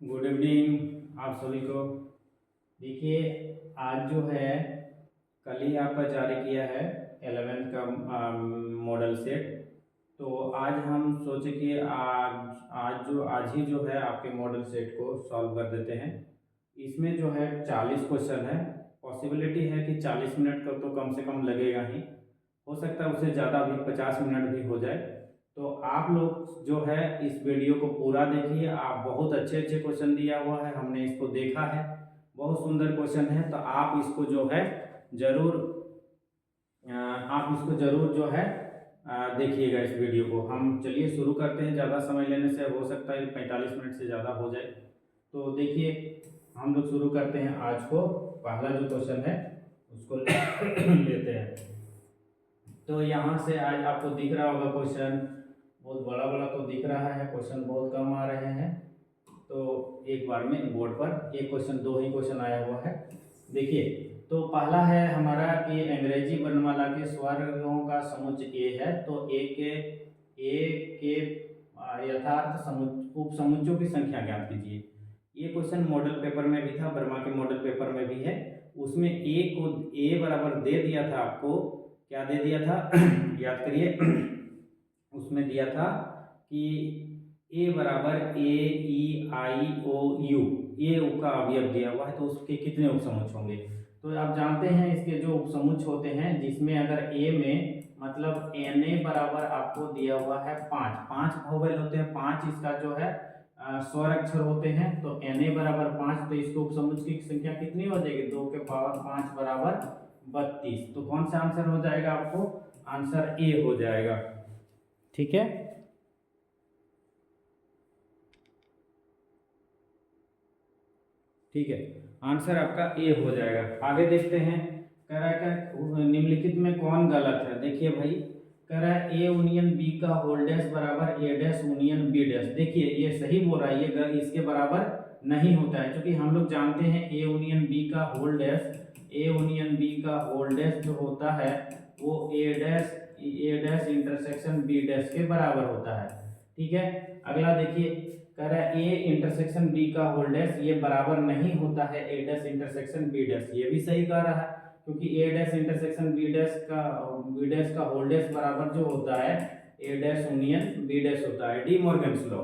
Good evening आप सभी को। देखिए, आज जो है कल ही आपका जारी किया है 11th का मॉडल सेट। तो आज हम सोचे कि आज ही जो है आपके मॉडल सेट को सॉल्व कर देते हैं। इसमें जो है 40 क्वेश्चन है। पॉसिबिलिटी है कि 40 मिनट का तो कम से कम लगेगा ही, हो सकता है उससे ज़्यादा भी 50 मिनट भी हो जाए। तो आप लोग जो है इस वीडियो को पूरा देखिए। आप बहुत अच्छे अच्छे क्वेश्चन दिया हुआ है, हमने इसको देखा है, बहुत सुंदर क्वेश्चन है। तो आप इसको जो है ज़रूर जो है देखिएगा इस वीडियो को। हम चलिए शुरू करते हैं। ज़्यादा समय लेने से हो सकता है 45 मिनट से ज़्यादा हो जाए। तो देखिए, हम लोग शुरू करते हैं। आज को पहला जो क्वेश्चन है उसको लेते हैं। तो यहाँ से आज आपको दिख रहा होगा क्वेश्चन, बहुत बड़ा बड़ा तो दिख रहा है, क्वेश्चन बहुत कम आ रहे हैं। तो एक बार में बोर्ड पर एक क्वेश्चन, दो ही क्वेश्चन आया हुआ है। देखिए, तो पहला है हमारा कि अंग्रेजी वर्णमाला के स्वर्गों का समुच्चय ए है। तो ए के यथार्थ उप समुच्चयों की संख्या ज्ञात कीजिए। ये क्वेश्चन मॉडल पेपर में भी था, वर्मा के मॉडल पेपर में भी है। उसमें ए को ए बराबर दे दिया था आपको, क्या दे दिया था याद करिए। उसमें दिया था कि ए बराबर ए ई आई ओ यू, ये का अवयव दिया हुआ है, तो उसके कितने उपसमुच्चय होंगे। तो आप जानते हैं इसके जो उपसमुच्चय होते हैं, जिसमें अगर ए में मतलब एन ए बराबर आपको दिया हुआ है पाँच, पाँच वोवेल होते हैं, पाँच इसका जो है स्वर अक्षर होते हैं। तो एन ए बराबर पाँच, तो इसको उपसमुच्चय की संख्या कितनी हो जाएगी, 2 के पावर 5 बराबर 32। तो कौन सा आंसर हो जाएगा, आपको आंसर ए हो जाएगा। ठीक है, ठीक है, आंसर आपका ए हो जाएगा। आगे देखते हैं, कह रहा है कि निम्नलिखित में कौन गलत है। देखिए भाई, कह रहा है ए यूनियन बी का होल डैश बराबर ए डैश यूनियन बी डैश। देखिए ये सही बोल रहा है, ये इसके बराबर नहीं होता है, क्योंकि हम लोग जानते हैं ए यूनियन बी का whole dash, A union B का होल डैश जो होता है वो A dash intersection B dash के बराबर होता है। ठीक है, अगला देखिए, कह रहा है ए इंटरसेक्शन बी का होल डैश ये बराबर नहीं होता है ए डैश इंटरसेक्शन बी डैश। ये भी सही कह रहा है, क्योंकि ए डैश इंटरसेक्शन बी डैश का होल डैश बराबर जो होता है ए डैश यूनियन बी डैश होता है, डी मॉर्गन्स लॉ।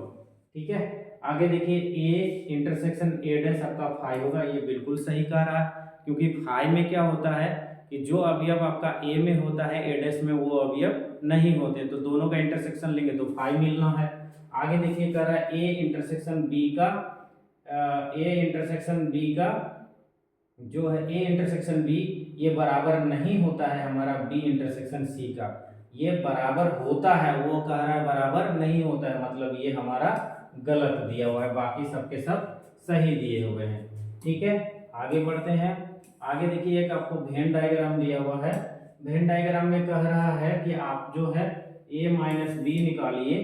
ठीक है, आगे देखिए, ए इंटरसेक्शन ए डैश आपका फाइव होगा, ये बिल्कुल सही कह रहा है, क्योंकि फाइव में क्या होता है कि जो अवयव आपका ए में होता है ए डैश में वो अवयव नहीं होते, तो दोनों का इंटरसेक्शन लेंगे तो फाइव मिलना है। आगे देखिए, कर रहा है ए इंटरसेक्शन बी का जो है ए इंटरसेक्शन बी ये बराबर नहीं होता है हमारा बी इंटरसेक्शन सी का। ये बराबर होता है, वो कह रहा है बराबर नहीं होता है, मतलब ये हमारा गलत दिया हुआ है, बाकी सबके सब सही दिए हुए हैं। ठीक है, आगे बढ़ते हैं। आगे देखिए, एक आपको वेन डायग्राम दिया हुआ है। वेन डायग्राम में कह रहा है कि आप जो है ए माइनस बी निकालिए,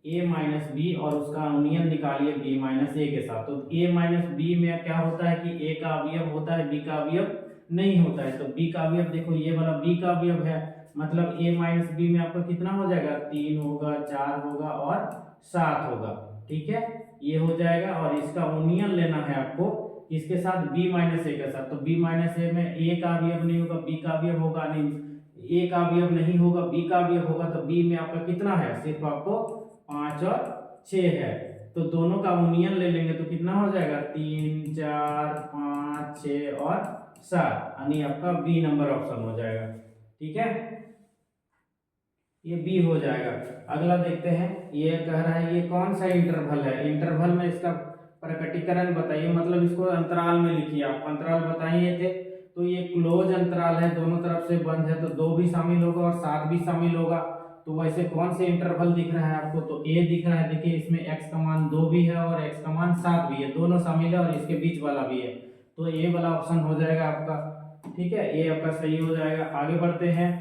ए माइनस बी और उसका यूनियन निकालिए बी माइनस ए के साथ। तो ए माइनस बी में क्या होता है कि ए का अवयव होता है, बी का अवयव नहीं होता है। तो बी का अवयव देखो, ये वाला बी का अवयव है, मतलब ए माइनस बी में आपका कितना हो जाएगा, 3 होगा, 4 होगा और 7 होगा। ठीक है, ये हो जाएगा। और इसका यूनियन लेना है आपको इसके साथ बी माइनस ए के साथ। तो बी माइनस ए में ए का अवयव नहीं होगा, बी का अवयव होगा नहीं, ए का अवयव नहीं होगा, बी का अवयव होगा। तो बी में आपका कितना है, सिर्फ आपको 5 और 6 है। तो दोनों का यूनियन ले लेंगे तो कितना हो जाएगा, 3, 4, 5, 6 और 7, यानी आपका बी नंबर ऑप्शन हो जाएगा। ठीक है, ये बी हो जाएगा। अगला देखते हैं, ये कह रहा है ये कौन सा इंटरवल है, इंटरवल में इसका प्रकटीकरण बताइए, मतलब इसको अंतराल में लिखिए। आप अंतराल बताइए थे, तो ये क्लोज अंतराल है, दोनों तरफ से बंद है, तो 2 भी शामिल होगा और 7 भी शामिल होगा। तो वैसे कौन से इंटरवल दिख रहा है आपको, तो ए दिख रहा है। देखिए इसमें x का मान 2 भी है और x का मान 7 भी है, दोनों शामिल है और इसके बीच वाला भी है। तो ए वाला ऑप्शन हो जाएगा आपका। ठीक है, ये आपका सही हो जाएगा। आगे बढ़ते हैं,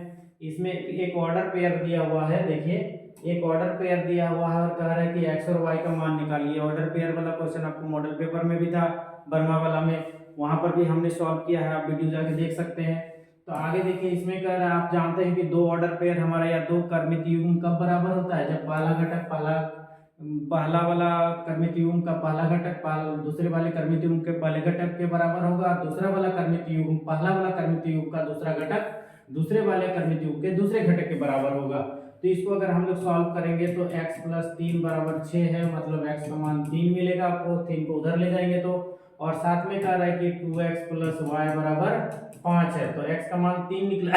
इसमें एक ऑर्डर पेयर दिया हुआ है। देखिए एक ऑर्डर पेयर दिया हुआ है और कह रहा है कि एक्स और वाई का मान निकालिए। ऑर्डर पेयर वाला क्वेश्चन आपको मॉडल पेपर में भी था, वर्मा वाला में, वहां पर भी हमने सॉल्व किया है, आप वीडियो जाके देख सकते हैं। तो आगे देखिए, इसमें कह रहा है आप जानते हैं कि 2 ऑर्डर पेयर हमारा या 2 क्रमित युग्म कब बराबर होता है, जब पहला घटक पहला पहला वाला कर्मित युग्म का पहला घटक दूसरे वाले कर्मित युग्म के पहले घटक के बराबर होगा, दूसरा वाला कर्मित युग्म पहला वाला कर्मित युग्म का दूसरा घटक दूसरे वाले कर्मित युग्म के दूसरे घटक के बराबर होगा। तो इसको अगर हम लोग सॉल्व करेंगे तो x + 3 = 6 है, मतलब x का मान 3 मिलेगा आपको। 3 को उधर ले जाएंगे तो, और साथ में कह रहा है कि 2x + y = 5 है, तो x का मान 3 निकला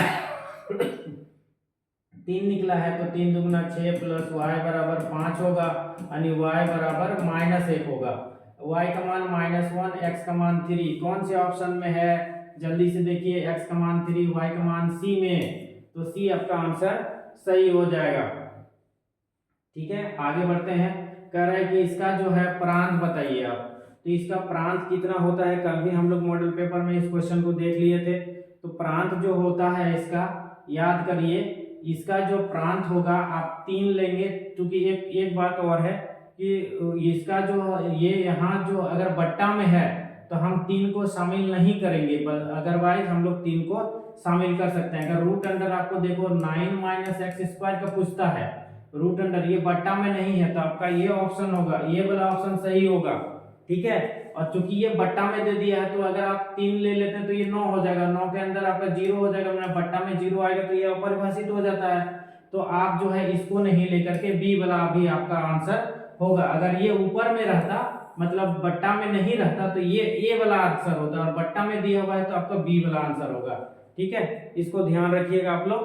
3 निकला है, तो 3 दूना 6 + y = 5 होगा, यानी y = -1 होगा। y का मान -1, x का मान 3, कौन से ऑप्शन में है जल्दी से देखिए। x का मान 3, y का मान c में, तो c आपका आंसर सही हो जाएगा। ठीक है, आगे बढ़ते हैं। कह रहा है कि इसका जो है प्रांत बताइए आप। तो इसका प्रांत कितना होता है, कल भी हम लोग मॉडल पेपर में इस क्वेश्चन को देख लिए थे। तो प्रांत जो होता है इसका, याद करिए, इसका जो प्रांत होगा आप 3 लेंगे, क्योंकि एक बात और है कि इसका जो ये यहाँ जो अगर बट्टा में है तो हम 3 को शामिल नहीं करेंगे, अदरवाइज हम लोग 3 को शामिल कर सकते हैं। अगर रूट अंडर आपको देखो 9 - x² का पूछता है, रूट अंडर ये बट्टा में नहीं है, तो आपका ये ऑप्शन होगा, ये वाला ऑप्शन सही होगा। ठीक है, और चूंकि ये बट्टा में दे दिया है, तो अगर आप 3 ले लेते हैं तो ये 9 हो जाएगा, 9 के अंदर आपका 0 हो जाएगा, मतलब बट्टा में 0 आएगा तो ये अपरिभाषित हो जाता है। तो आप जो है इसको नहीं लेकर के बी वाला अभी आपका आंसर होगा। अगर ये ऊपर में रहता, मतलब बट्टा में नहीं रहता, तो ये ए वाला आंसर होता, और बट्टा में दिया हुआ है तो आपका बी वाला आंसर होगा। ठीक है, इसको ध्यान रखिएगा आप लोग।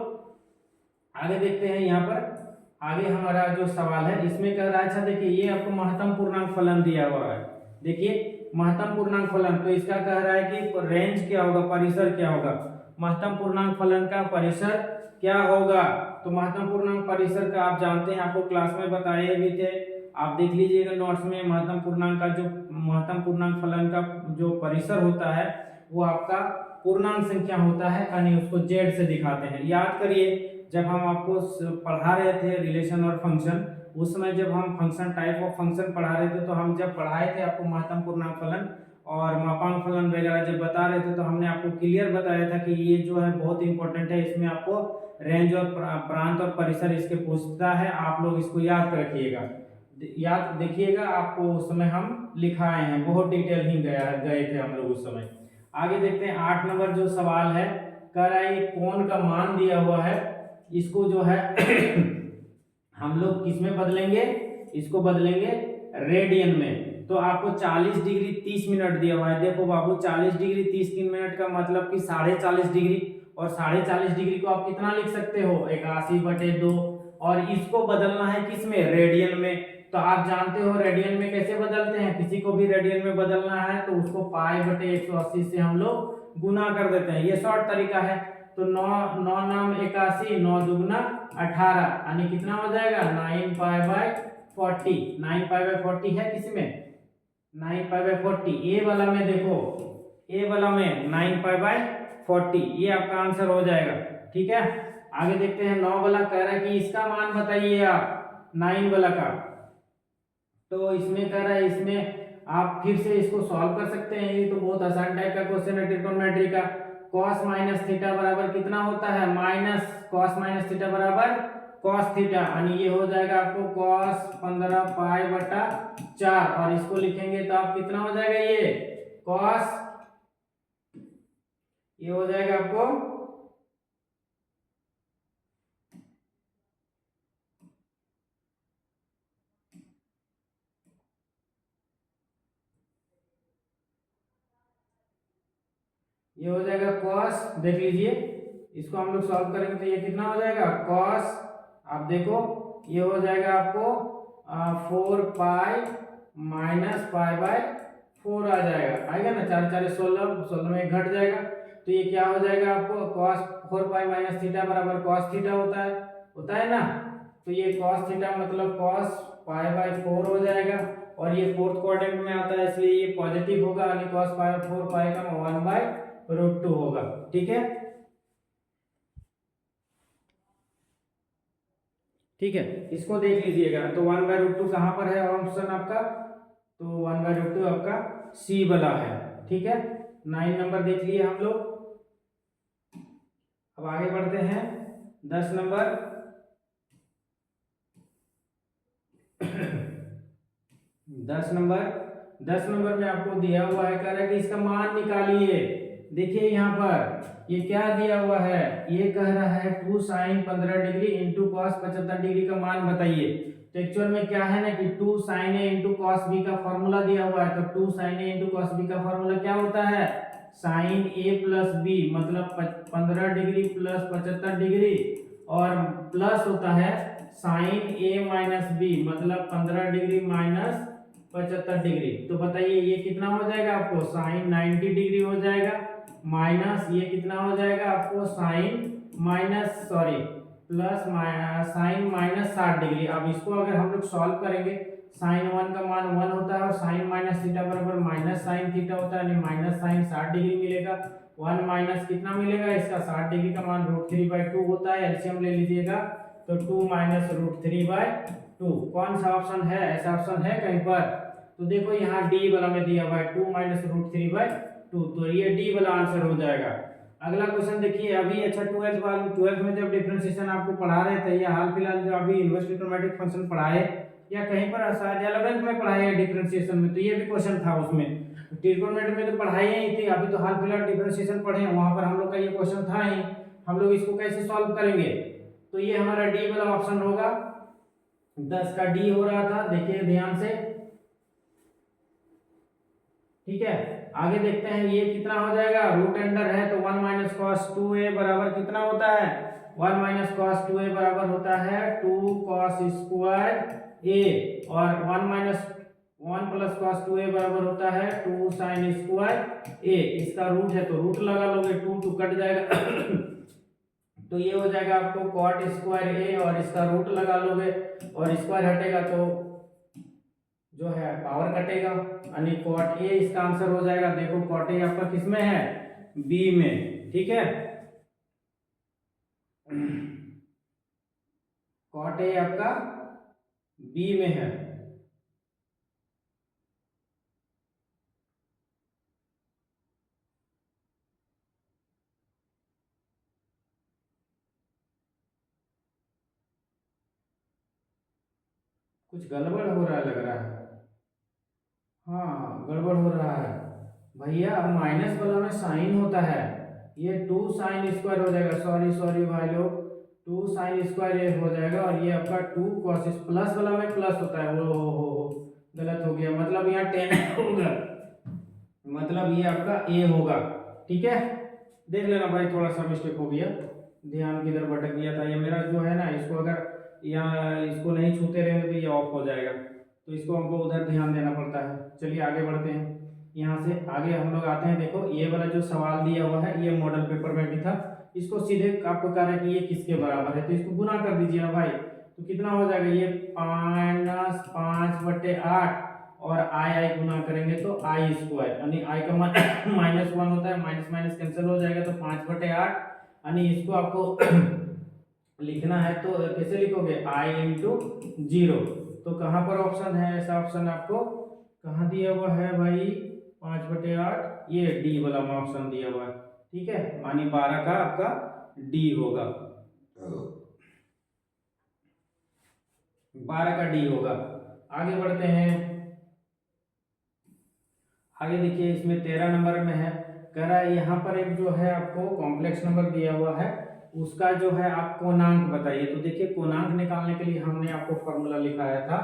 आगे देखते हैं, यहाँ पर आगे हमारा जो सवाल है इसमें कह रहा है, अच्छा देखिए, ये आपको महत्तम पूर्णांक फलन दिया हुआ है। देखिए महत्तम पूर्णांक फलन, तो इसका कह रहा है कि रेंज क्या होगा, परिसर क्या होगा। महत्तम पूर्णांक फलन का परिसर क्या होगा, तो महत्तम पूर्णांक परिसर का आप जानते हैं, आपको क्लास में बताए भी थे, आप देख लीजिएगा नोट्स में। महत्तम पूर्णांक का जो महत्तम पूर्णांक फलन का जो परिसर होता है वो आपका पूर्णांक संख्या होता है, यानी उसको जेड से दिखाते हैं। याद करिए, जब हम आपको पढ़ा रहे थे रिलेशन और फंक्शन, उस समय जब हम फंक्शन, टाइप ऑफ फंक्शन पढ़ा रहे थे, तो हम जब पढ़ाए थे आपको महत्तम पूर्णांक फलन और मापांक फलन वगैरह जब बता रहे थे, तो हमने आपको क्लियर बताया था कि ये जो है बहुत इंपॉर्टेंट है, इसमें आपको रेंज और प्रांत और परिसर इसके पूछता है। आप लोग इसको याद रखिएगा, याद देखिएगा, आपको उस समय हम लिखाए हैं, बहुत डिटेल ही गए थे हम लोग उस समय। आगे देखते हैं 8 नंबर जो सवाल है, कह रहा है कोण का मान दिया हुआ है, इसको जो है हम लोग किस में बदलेंगे, इसको बदलेंगे रेडियन में। तो आपको 40 डिग्री 30 मिनट दिया हुआ है। देखो बाबू, 40 डिग्री 30 मिनट का मतलब कि 40.5 डिग्री, और 40.5 डिग्री को आप कितना लिख सकते हो, 81/2, और इसको बदलना है किस में, रेडियन में। तो आप जानते हो रेडियन में कैसे बदलते हैं, किसी को भी रेडियन में बदलना है तो उसको π/180 से हम लोग गुना कर देते हैं, ये शॉर्ट तरीका है। तो 9 नाम 81, 9 दूगुना 18, यानी कितना हो जाएगा, 9π/40। 9π/40 है किसी में, 9π/40, ए वाला में देखो, ए वाला में 9π/40, ये आपका आंसर हो जाएगा। ठीक है, आगे देखते हैं 9 वाला, कह रहा है कि इसका मान बताइए आप, 9 वाला का। तो इसमें कह रहा है, इसमें आप फिर से इसको सॉल्व कर सकते हैं, ये तो बहुत आसान टाइप का क्वेश्चन है ट्रिग्नोमेट्री का। cos - थीटा बराबर कितना होता है, cos - थीटा बराबर cos थीटा, यानी ये हो जाएगा आपको cos 15π/4, और इसको लिखेंगे तो आप कितना हो जाएगा, ये cos, ये हो जाएगा आपको ये हो जाएगा cos, देख लीजिए, इसको हम लोग सॉल्व करेंगे तो ये कितना हो जाएगा cos, आप देखो ये हो जाएगा आपको 4π - π/4 आ जाएगा, आएगा ना, 4 4 16, 16 में घट जाएगा, तो ये क्या हो जाएगा आपको cos 4π - थीटा बराबर cos थीटा होता है ना। तो ये cos थीटा मतलब cos π/4 हो जाएगा, और ये फोर्थ क्वाड्रेंट में आता है इसलिए ये पॉजिटिव होगा, यानी cos π/4 पाई का 1/√2 होगा। ठीक है, ठीक है, इसको देख लीजिएगा। तो 1/√2 कहाँ पर है ऑप्शन आपका, तो 1/√2 आपका सी वाला है। ठीक है, 9 नंबर देख लिए हम लोग। अब आगे बढ़ते हैं 10 नंबर 10 नंबर में आपको दिया हुआ है, कह रहा है कि इसका मान निकालिए। देखिए यहाँ पर ये क्या दिया हुआ है, ये कह रहा है 2 sin 15 degree into cos 75 degree का मान बताइए। तो एक्चुअल में क्या है ना कि 2 sin a into cos B का फॉर्मूला दिया हुआ है। तो 2 sin a into cos B का फॉर्मूला क्या होता है, sin a प्लस बी मतलब 15 डिग्री प्लस 75 डिग्री, और प्लस होता है sin a माइनस बी मतलब 15 डिग्री माइनस 75 डिग्री। तो बताइए ये कितना हो जाएगा आपको, साइन 90 डिग्री हो जाएगा, माइनस ये कितना हो जाएगा आपको sine minus sorry plus sine minus 60 degree. अब इसको अगर हम लोग सॉल्व करेंगे, साइन 1 का मान 1 होता है और साइन माइनस थीटा बराबर माइनस साइन थीटा होता है, यानी माइनस साइन 60 डिग्री मिलेगा। 1 माइनस कितना मिलेगा इसका, 60 डिग्री का मान √3/2 होता है, एलसीएम ले लीजिएगा तो 2 माइनस √3/2। कौन सा ऑप्शन है, ऐसा ऑप्शन है कहीं पर? तो देखो यहाँ डी वाला में दिया हुआ है 2 माइनस √3/2, तो ये डी वाला आंसर हो जाएगा। अगला क्वेश्चन देखिए, अभी अच्छा 12th में जब डिफरेंशिएशन आपको पढ़ा रहे थे या हाल फिलहाल जो अभी इनवर्स ट्रिग्नोमेट्रिक फंक्शन पढ़ाए या कहीं पर शायद 11th में पढ़ाए हैं डिफरेंशिएशन में, तो ये भी क्वेश्चन था उसमें। ट्रिग्नोमेट्री में तो पढ़ाई ही थी, अभी तो हाल फिलहाल डिफरेंशिएशन पढ़े हैं, वहां पर हम लोग का ये क्वेश्चन था ही। हम लोग इसको कैसे सॉल्व करेंगे, तो ये हमारा डी वाला ऑप्शन होगा। 10 का डी हो रहा था, देखिए ध्यान से, ठीक है। आगे देखते हैं ये कितना हो जाएगा, रूट अंडर है तो 1 माइनस कॉस 2a बराबर कितना होता है, 1 माइनस कॉस 2a बराबर होता है 2 कॉस स्क्वायर a, और 1 माइनस 1 प्लस कॉस 2a बराबर होता है 2 साइन स्क्वायर a। इसका रूट है तो रूट लगा लोगे, 2 कट जाएगा तो ये हो जाएगा आपको कॉट स्क्वायर a, और इसका रूट लगा लोगे और स्क्वायर हटेगा तो जो है पावर कटेगा, यानी कॉट ए इसका आंसर हो जाएगा। देखो कॉट ए आपका किस में है, बी में, ठीक है। कॉट ए आपका बी में है। कुछ गड़बड़ हो रहा है लग रहा है, हाँ गड़बड़ हो रहा है भैया। माइनस वाला में साइन होता है, ये 2 साइन स्क्वायर हो जाएगा, सॉरी सॉरी भाई लोग, 2 साइन स्क्वायर ये हो जाएगा, और ये आपका 2 कॉस, प्लस वाला में प्लस होता है, वो हो गलत हो गया, मतलब यहाँ 10 होगा, मतलब ये आपका ए होगा, ठीक है। देख लेना भाई, थोड़ा सा मिस्टेक हो गया, ध्यान किधर भटक गया था। ये मेरा जो है ना, इसको अगर यहाँ इसको नहीं छूते रहेंगे तो ये ऑफ हो जाएगा, तो इसको हमको उधर ध्यान देना पड़ता है। चलिए आगे बढ़ते हैं, यहाँ से आगे हम लोग आते हैं। देखो ये वाला जो सवाल दिया हुआ है ये मॉडल पेपर में भी था, इसको सीधे आपको कह रहा है कि ये किसके बराबर है, तो इसको गुना कर दीजिए ना भाई, तो कितना हो जाएगा, ये -5/8 और आई गुना करेंगे तो आई स्क्वायर, यानी आई का मान -1 होता है, माइनस माइनस कैंसिल हो जाएगा तो 5/8, यानी इसको आपको लिखना है तो कैसे लिखोगे, आई इंटू 0। तो कहाँ पर ऑप्शन है, ऐसा ऑप्शन आपको कहाँ दिया हुआ है भाई, 5/8, ये डी वाला ऑप्शन दिया हुआ है, ठीक है, यानी 12 का आपका डी होगा, 12 का डी होगा। आगे बढ़ते हैं, आगे देखिए इसमें 13 नंबर में है, कह रहा है यहाँ पर एक जो है आपको कॉम्प्लेक्स नंबर दिया हुआ है, उसका जो है आप कोणांक बताइए। तो देखिए कोणांक निकालने के लिए हमने आपको फॉर्मूला लिखाया था,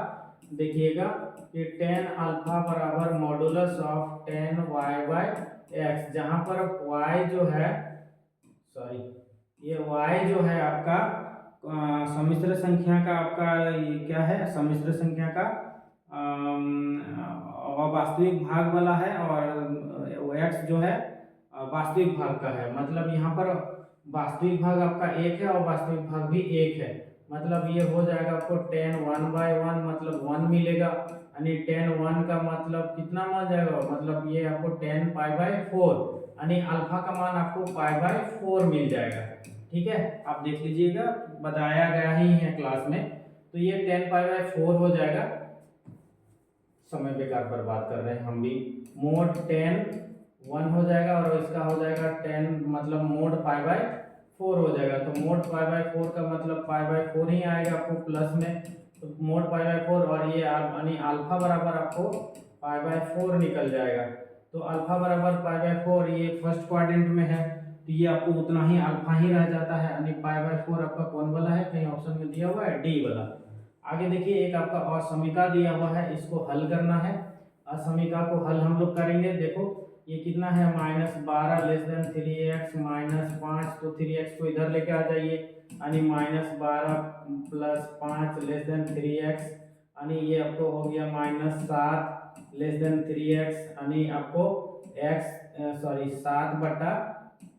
देखिएगा कि tan अल्फा बराबर मॉडुलस ऑफ tan y/x, जहाँ पर y जो है, सॉरी ये y जो है आपका सम्मिश्र संख्या का, आपका ये क्या है, सम्मिश्र संख्या का वास्तविक भाग वाला है, और x जो है वास्तविक भाग का है, मतलब यहाँ पर वास्तविक भाग आपका 1 है और वास्तविक भाग भी 1 है, मतलब ये हो जाएगा आपको tan 1/1 मतलब 1 मिलेगा, यानी tan 1 का मतलब कितना मान जाएगा, मतलब ये आपको tan π/4, यानी अल्फा का मान आपको π/4 मिल जाएगा, ठीक है। आप देख लीजिएगा, बताया गया ही है क्लास में, तो ये tan π/4 हो जाएगा। समय बेकार बर्बाद कर रहे हैं हम भी, मोड tan 1 हो जाएगा और इसका हो जाएगा tan मतलब मोड π/4 हो जाएगा, तो मोड π/4 का मतलब π/4 ही आएगा आपको प्लस में, तो मोड पाई बाय 4 और ये यानी अल्फा बराबर आपको पाई बाय 4 निकल जाएगा। तो अल्फा बराबर पाई बाय 4 ये फर्स्ट क्वाड्रेंट में है, तो ये आपको उतना ही अल्फा ही रह जाता है, यानी पाई बाय 4 आपका कौन वाला है, कहीं ऑप्शन में दिया हुआ है डी वाला। आगे देखिए एक आपका असमीका दिया हुआ है, इसको हल करना है। असमीका को हल हम लोग करेंगे। देखो ये कितना है, -12 लेस देन 3x -5, तो 3x को इधर लेके आ जाइए, यानी -12 + 5 लेस देन 3x, यानी ये आपको हो गया -7 लेस देन 3x, यानी आपको x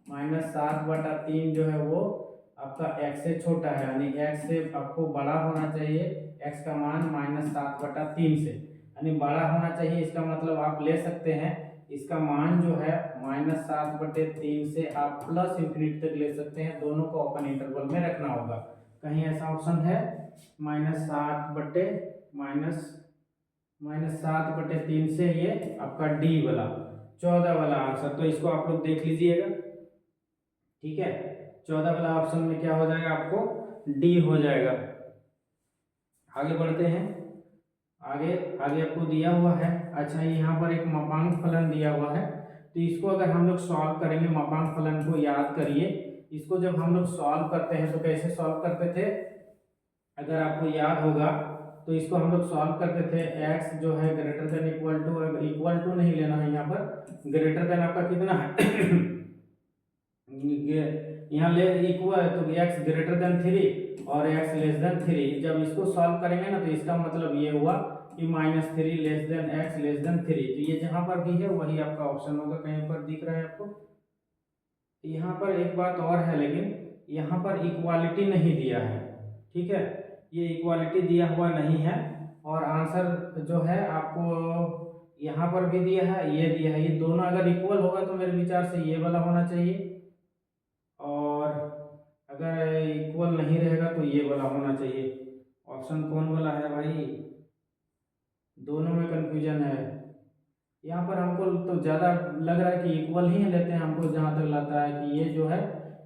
7/3 जो है वो आपका x से छोटा है, यानी x से आपको बड़ा होना चाहिए, x का मान -7/3 से, यानी बड़ा होना चाहिए। इसका मतलब आप ले सकते हैं इसका मान जो है -7/3 से आप प्लस इंफिनिटी तक ले सकते हैं, दोनों को ओपन इंटरवल में रखना होगा। कहीं ऐसा ऑप्शन है -7/3 से, ये आपका डी वाला 14 वाला आंसर, तो इसको आप लोग देख लीजिएगा, ठीक है। 14 वाला ऑप्शन में क्या हो जाएगा, आपको डी हो जाएगा। आगे बढ़ते हैं, आगे आपको दिया हुआ है, अच्छा यहाँ पर एक मापांक फलन दिया हुआ है, तो इसको अगर हम लोग सॉल्व करेंगे, मापांक फलन को याद करिए, इसको जब हम लोग सॉल्व करते हैं तो कैसे सॉल्व करते थे, अगर आपको याद होगा तो इसको हम लोग सॉल्व करते थे, x जो है ग्रेटर देन इक्वल टू नहीं लेना है, यहाँ पर ग्रेटर देन आपका कितना है यहाँ ले इक्वल, तो x ग्रेटर देन 3 और x लेस देन 3, जब इसको सॉल्व करेंगे ना तो इसका मतलब ये हुआ कि -3 less than x less than 3, तो ये जहाँ पर भी है वही आपका ऑप्शन होगा। कहीं पर दिख रहा है आपको, यहाँ पर एक बात और है, लेकिन यहाँ पर इक्वालिटी नहीं दिया है, ठीक है, ये इक्वालिटी दिया हुआ नहीं है, और आंसर जो है आपको यहाँ पर भी दिया है, ये दिया है, ये दोनों अगर इक्वल होगा तो मेरे विचार से ये वाला होना चाहिए, और अगर इक्वल नहीं रहेगा तो ये वाला होना चाहिए। ऑप्शन कौन वाला है भाई, दोनों में कंफ्यूजन है। यहाँ पर हमको तो ज़्यादा लग रहा है कि इक्वल ही लेते हैं, हमको जहाँ तक लगता है कि ये जो है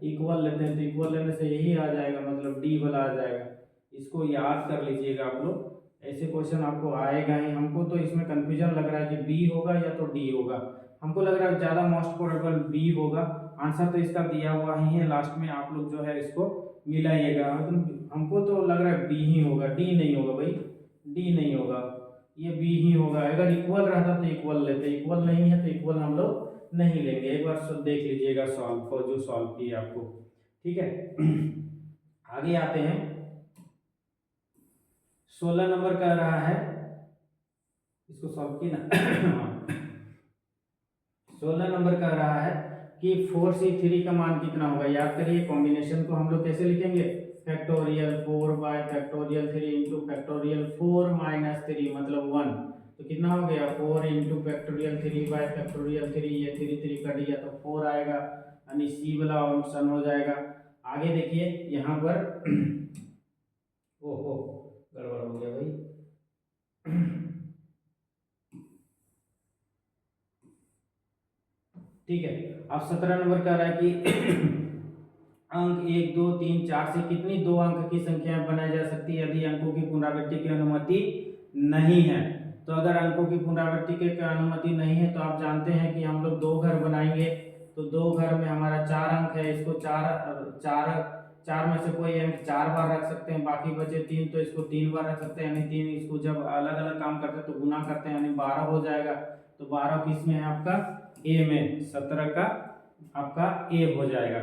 इक्वल लेते हैं, तो इक्वल लेने से यही आ जाएगा, मतलब डी वाला आ जाएगा। इसको याद कर लीजिएगा आप लोग, ऐसे क्वेश्चन आपको आएगा ही। हमको तो इसमें कंफ्यूजन लग रहा है कि बी होगा या तो डी होगा, हमको लग रहा है ज़्यादा मोस्ट प्रोबेबल बी होगा। आंसर तो इसका दिया हुआ ही है, लास्ट में आप लोग जो है इसको मिलाइएगा। हमको तो लग रहा है बी ही होगा, डी नहीं होगा भाई, डी नहीं होगा, ये बी ही होगा। अगर इक्वल रहता तो इक्वल लेते, इक्वल नहीं है तो इक्वल हम लोग नहीं लेंगे। एक बार सब देख लीजिएगा सॉल्व को, जो सॉल्व किया आपको, ठीक है। आगे आते हैं, 16 नंबर कह रहा है, इसको सॉल्व किया ना 16 नंबर कह रहा है कि 4c3 का मान कितना होगा। याद करिए कॉम्बिनेशन को हम लोग कैसे लिखेंगे, फैक्टोरियल 4/3 इंटू फैक्टोरियल 4 - 3 मतलब 1, तो कितना हो गया 4 इंटू फैक्टोरियल 3/3, ये 3 कट गया तो 4 आएगा, यानी सी वाला ऑप्शन हो जाएगा। आगे देखिए यहाँ पर ओहो गड़बड़ हो गया भाई ठीक है। अब 17 नंबर कह रहा है कि अंक 1, 2, 3, 4 से कितनी 2 अंक की संख्याएं बनाई जा सकती है यदि अंकों की पुनरावृत्ति की अनुमति नहीं है। तो अगर अंकों की पुनरावृत्ति की अनुमति नहीं है तो आप जानते हैं कि हम लोग 2 घर बनाएंगे, तो 2 घर में हमारा 4 अंक है, इसको चार में से कोई अंक 4 बार रख सकते हैं, बाकी बचे 3 तो इसको 3 बार रख सकते हैं, यानी 3 इसको जब अलग अलग काम करते हैं तो गुना करते हैं, यानी 12 हो जाएगा। तो 12 किस में है आपका ए में, 17 का आपका ए हो जाएगा,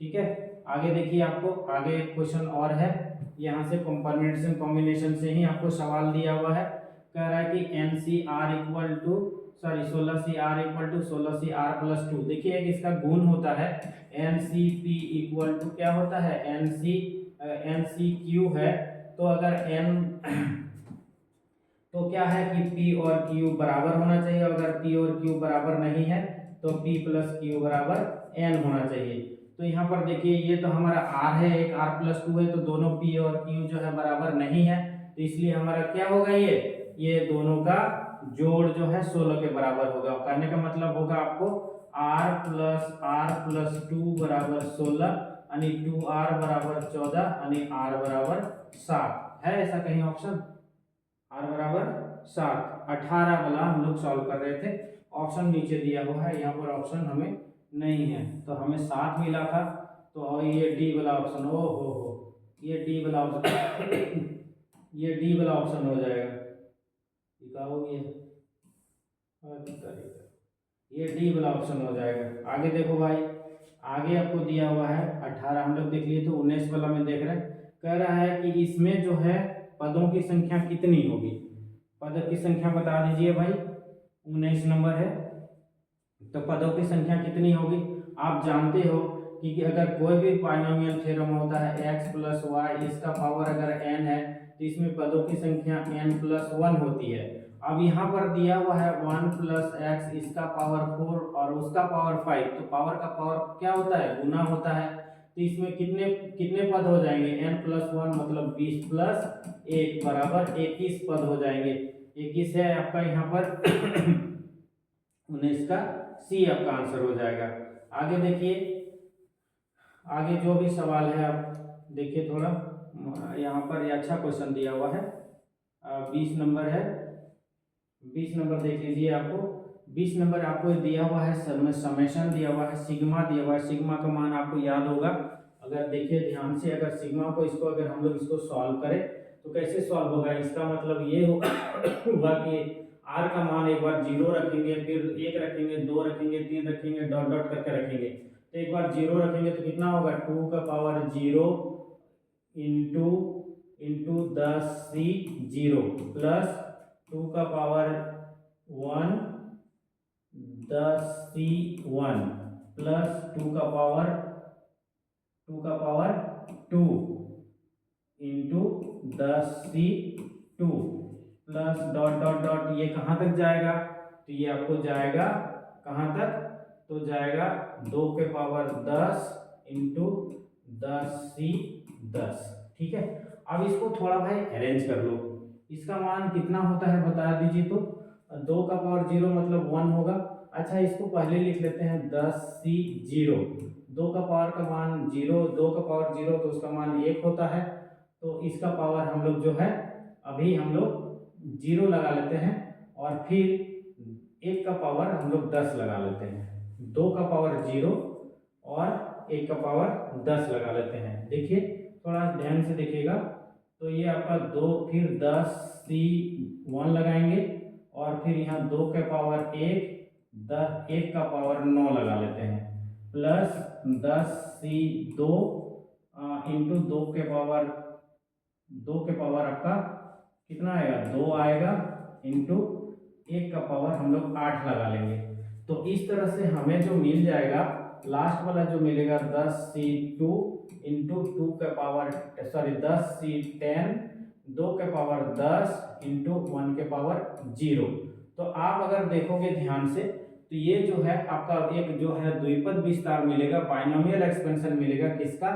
ठीक है। आगे देखिए, आपको आगे क्वेश्चन और है, यहाँ से कंपार्टमेंटेशन कॉम्बिनेशन से ही आपको सवाल दिया हुआ है। कह रहा है कि NCR equal to 16CR equal to 16CR plus 2। देखिए एक इसका गुण होता है, NCP इक्वल टू क्या होता है, NCQ है, तो अगर N तो क्या है कि P और Q बराबर होना चाहिए, अगर P और Q बराबर नहीं है तो P प्लस Q बराबर N होना चाहिए। तो यहाँ पर देखिए ये तो हमारा R है, एक R प्लस 2 है, तो दोनों P और Q जो है बराबर नहीं है, तो इसलिए हमारा क्या होगा, ये दोनों का जोड़ जो है 16 के बराबर होगा। कहने का मतलब होगा आपको R प्लस 2 बराबर 16, यानी 2R बराबर 14, यानी R बराबर 7। है ऐसा कहीं ऑप्शन? r बराबर 7, 18 वाला हम लोग सॉल्व कर रहे थे, ऑप्शन नीचे दिया हुआ है, यहाँ पर ऑप्शन हमें नहीं है, तो हमें 7 मिला था, तो ये डी वाला ऑप्शन, ओ हो, ये डी वाला ऑप्शन ये डी वाला ऑप्शन हो जाएगा, क्या हो गया, ये डी वाला ऑप्शन हो जाएगा। आगे देखो भाई, आगे आपको दिया हुआ है 18, हम लोग देख लिए, तो 19 वाला में देख रहे हैं, कह रहा है कि इसमें जो है पदों की संख्या कितनी होगी, पदों की संख्या बता दीजिए भाई, 19 नंबर है, तो पदों की संख्या कितनी होगी? आप जानते हो कि अगर कोई भी बाइनोमियल थ्योरम होता है x प्लस वाई, इसका पावर अगर n है तो इसमें पदों की संख्या n प्लस 1 होती है। अब यहाँ पर दिया हुआ है 1 प्लस एक्स, इसका पावर 4 और उसका पावर 5, तो पावर का पावर क्या होता है? गुना होता है, तो इसमें कितने कितने पद हो जाएंगे? n प्लस 1 मतलब 20 प्लस 1 बराबर 21 पद हो जाएंगे। 21 है आपका यहाँ पर 19 का सी आपका आंसर हो जाएगा। आगे देखिए, आगे जो भी सवाल है आप देखिए थोड़ा, यहाँ पर ये अच्छा क्वेश्चन दिया हुआ है, 20 नंबर है, 20 नंबर देख लीजिए। आपको 20 नंबर आपको दिया हुआ है, समेशन दिया हुआ है, सिग्मा दिया हुआ है, सिग्मा का मान आपको याद होगा, अगर देखिए ध्यान से, अगर सिग्मा को इसको अगर हम लोग इसको सॉल्व करें तो कैसे सॉल्व होगा? इसका मतलब ये होगा कि r का मान एक बार 0 रखेंगे, फिर 1 रखेंगे, 2 रखेंगे, 3 रखेंगे, डॉट डॉट करके रखेंगे, तो एक बार 0 रखेंगे तो कितना होगा? 2 का पावर 0 इंटू 10c0 प्लस 2 का पावर 1 10c1 प्लस 2 का power 2 into 10c2 plus dot dot dot, ये कहाँ तक जाएगा? तो ये आपको जाएगा कहाँ तक? तो जाएगा 2 के पावर 10 इंटू 10c10, ठीक है। अब इसको थोड़ा भाई अरेंज कर लो, इसका मान कितना होता है बता दीजिए। तो 2 का पावर 0 मतलब 1 होगा। अच्छा, इसको पहले लिख लेते हैं 10c0, 2 का पावर का मान 0, 2 का पावर 0 तो उसका मान 1 होता है, तो इसका पावर हम लोग जो है अभी हम लोग 0 लगा लेते हैं, और फिर 1 का पावर हम लोग 10 लगा लेते हैं, 2 का पावर 0 और 1 का पावर 10 लगा लेते हैं। देखिए थोड़ा ध्यान से देखिएगा, तो ये आपका 2, फिर 10c1 लगाएंगे, और फिर यहाँ 2 के पावर 1 का पावर 9 लगा लेते हैं, प्लस 10c2 इंटू 2 के पावर आपका कितना आएगा? 2 आएगा, इंटू 1 का पावर हम लोग 8 लगा लेंगे। तो इस तरह से हमें जो मिल जाएगा, लास्ट वाला जो मिलेगा 10c2 इंटू 2 के पावर 10c10 2 के पावर 10 इंटू 1 के पावर 0। तो आप अगर देखोगे ध्यान से, तो ये जो है आपका एक जो है द्विपद विस्तार मिलेगा, बाइनोमियल एक्सपेंशन मिलेगा, किसका?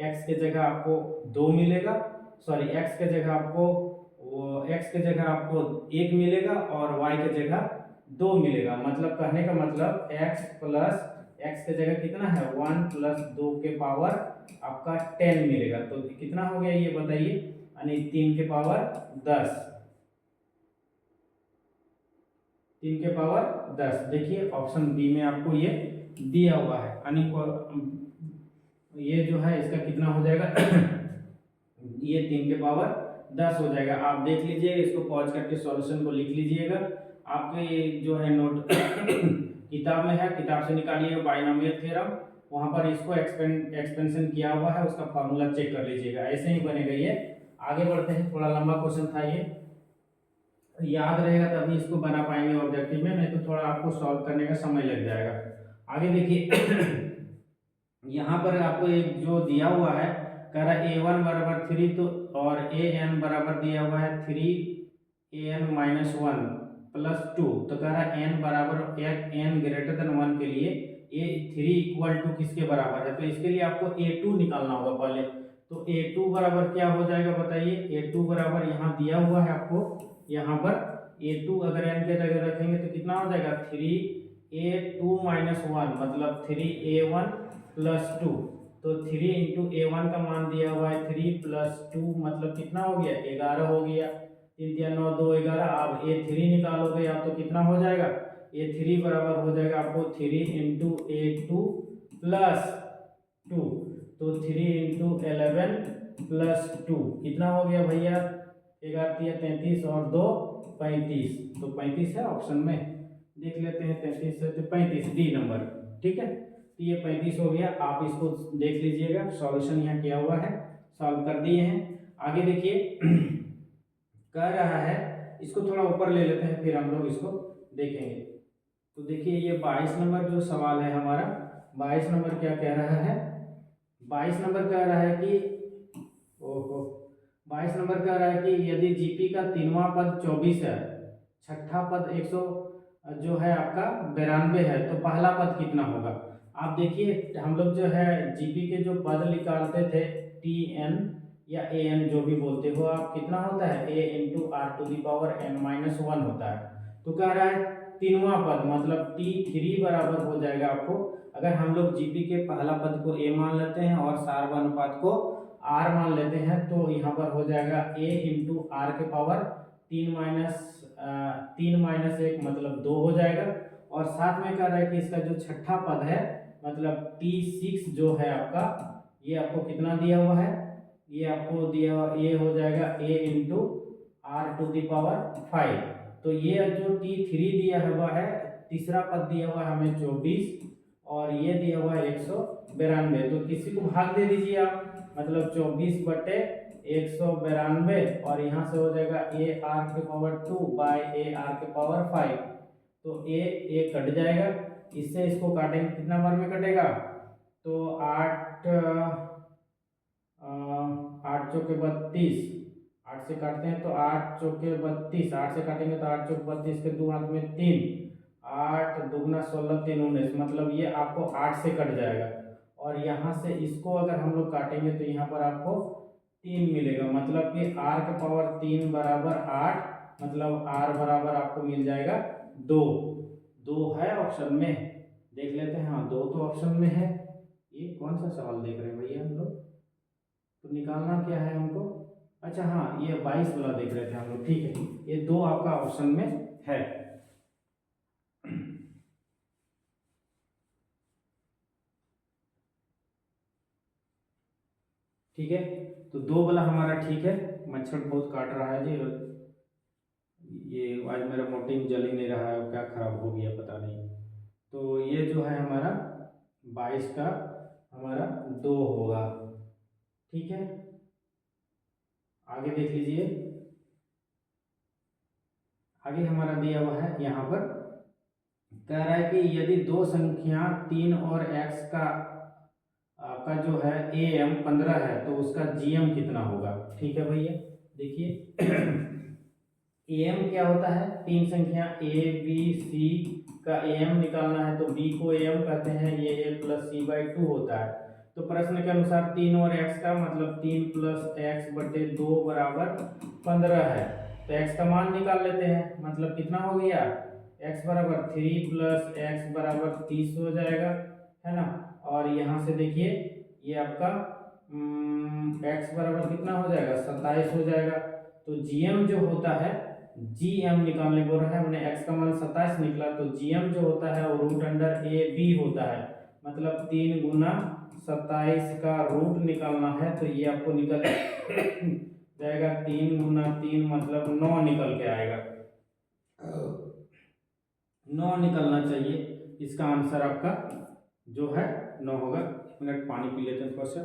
x के जगह आपको 2 मिलेगा, सॉरी x के जगह आपको 1 मिलेगा और y के जगह 2 मिलेगा। मतलब कहने का मतलब x के जगह कितना है? 1 प्लस 2 के पावर आपका 10 मिलेगा। तो कितना हो गया ये बताइए? यानी 3 के पावर 10, 3 के पावर 10। देखिए ऑप्शन बी में आपको ये दिया हुआ है, यानी ये जो है इसका कितना हो जाएगा? ये 3 के पावर 10 हो जाएगा। आप देख लीजिए, इसको पॉज करके सॉल्यूशन को लिख लीजिएगा। आपके जो है नोट किताब में है, किताब से निकालिएगा बाइनोमियल थ्योरम, वहां पर इसको एक्सपेंशन किया हुआ है, उसका फॉर्मूला चेक कर लीजिएगा, ऐसे ही बनेगा ये। आगे बढ़ते हैं, थोड़ा लंबा क्वेश्चन था ये, याद रहेगा तभी इसको बना पाएंगे ऑब्जेक्टिव में, नहीं तो थोड़ा आपको सॉल्व करने का समय लग जाएगा। आगे देखिए यहाँ पर आपको एक जो दिया हुआ है, कह रहा है a1 बराबर 3, तो और an बराबर दिया हुआ है 3an माइनस 1 प्लस 2, तो कह रहा है n बराबर n ग्रेटर देन 1 के लिए a3 इक्वल टू किसके बराबर है? तो इसके लिए आपको a2 निकालना होगा पहले। तो a2 बराबर क्या हो जाएगा बताइए? a2 बराबर यहाँ दिया हुआ है आपको, यहाँ पर a2 अगर n के जगह रखेंगे तो कितना हो जाएगा? 3a2 माइनस 1 मतलब 3a1 प्लस 2, तो 3 इंटू A1 का मान दिया हुआ है 3 प्लस 2 मतलब कितना हो गया 11 हो गया। 3 3 9 2 11। अब A3 निकालोगे आप तो कितना हो जाएगा A3 बराबर हो जाएगा आपको 3 इंटू A2 प्लस 2। तो 3 इंटू 11 प्लस 2 कितना हो गया भैया 11 33 और 2 35। तो 35 है ऑप्शन में, देख लेते हैं 33 है तो 35 डी नंबर। ठीक है, तो ये 35 हो गया। आप इसको देख लीजिएगा, सॉल्यूशन यहाँ किया हुआ है, सॉल्व कर दिए हैं। आगे देखिए कह रहा है, इसको थोड़ा ऊपर ले लेते हैं फिर हम लोग इसको देखेंगे। तो देखिए ये 22 नंबर जो सवाल है हमारा, 22 नंबर क्या कह रहा है, 22 नंबर कह रहा है कि 22 नंबर कह रहा है कि यदि जीपी का 3वां पद 24 है, छठा पद 100 जो है आपका 92 है, तो पहला पद कितना होगा। आप देखिए हम लोग जो है जीपी के जो पद निकालते थे टी एन या ए एन जो भी बोलते हो आप, कितना होता है a into R to the power n minus 1 होता है। तो कह रहा है 3वां पद मतलब T3 बराबर हो जाएगा आपको, अगर हम लोग जीपी के पहला पद को a मान लेते हैं और सार्व अनुपात को r मान लेते हैं, तो यहाँ पर हो जाएगा a इंटू आर के पावर 3 माइनस 1 मतलब 2 हो जाएगा। और साथ में कह रहा है कि इसका जो छठा पद है मतलब T6 जो है आपका, ये आपको कितना दिया हुआ है, ये आपको दिया हुआ ये हो जाएगा a into R to the power 5। तो ये जो T3 दिया हुआ है, तीसरा पद दिया हुआ है हमें 24 और ये दिया हुआ है 192। तो किसी को भाग दे दीजिए आप, मतलब 24 बटे 192 और यहाँ से हो जाएगा a आर के पावर 2 बाई a आर के पावर 5। तो a कट जाएगा, इससे इसको काटेंगे कितना बार में कटेगा, तो 8 8 चौके 32, 8 से काटते हैं तो 8 चौके 32, 8 से काटेंगे तो 8 चौके 32 के 2 हाथ में 3, 8 दूगुना 16 3 19 मतलब ये आपको 8 से कट जाएगा। और यहाँ से इसको अगर हम लोग काटेंगे तो यहाँ पर आपको 3 मिलेगा, मतलब कि r के पावर 3 बराबर 8, मतलब r बराबर आपको मिल जाएगा 2। 2 है ऑप्शन में, देख लेते हैं। हाँ 2 तो ऑप्शन में है। ये कौन सा सवाल देख रहे हैं भैया हम लोग, तो निकालना क्या है हमको, अच्छा हाँ ये 22 वाला देख रहे थे हम लोग, ठीक है, ये 2 आपका ऑप्शन में है। ठीक है, तो 2 वाला हमारा ठीक है। मच्छर बहुत काट रहा है जी, ये आज मेरा मोटिंग जल ही नहीं रहा है, क्या खराब हो गया पता नहीं। तो ये जो है हमारा 22 का हमारा 2 होगा। ठीक है, आगे देख लीजिए, आगे हमारा दिया हुआ है यहाँ पर कह रहा है कि यदि दो संख्या 3 और x का आपका जो है am 15 है तो उसका gm कितना होगा। ठीक है भैया, देखिए am क्या होता है, 3 संख्या a b c का am निकालना है तो b को am कहते हैं, ये a प्लस सी बाई 2 होता है। तो प्रश्न के अनुसार 3 और x का मतलब 3 प्लस एक्स बटे 2 बराबर 15 है, तो x का मान निकाल लेते हैं, मतलब कितना हो गया x बराबर 3 प्लस एक्स बराबर 30 हो जाएगा, है ना। और यहाँ से देखिए ये आपका x बराबर कितना हो जाएगा 27 हो जाएगा। तो gm जो होता है, gm निकालने बोल रहा है हमने, x का मान 27 निकला, तो gm जो होता है वो रूट अंडर ए बी होता है, मतलब 3 गुना 27 का रूट निकालना है, तो ये आपको निकल जाएगा 3 गुना 3 मतलब 9 निकल के आएगा, 9 निकलना चाहिए। इसका आंसर आपका जो है 9 होगा। 1 मिनट पानी पी लेते हैं थोड़ा सा।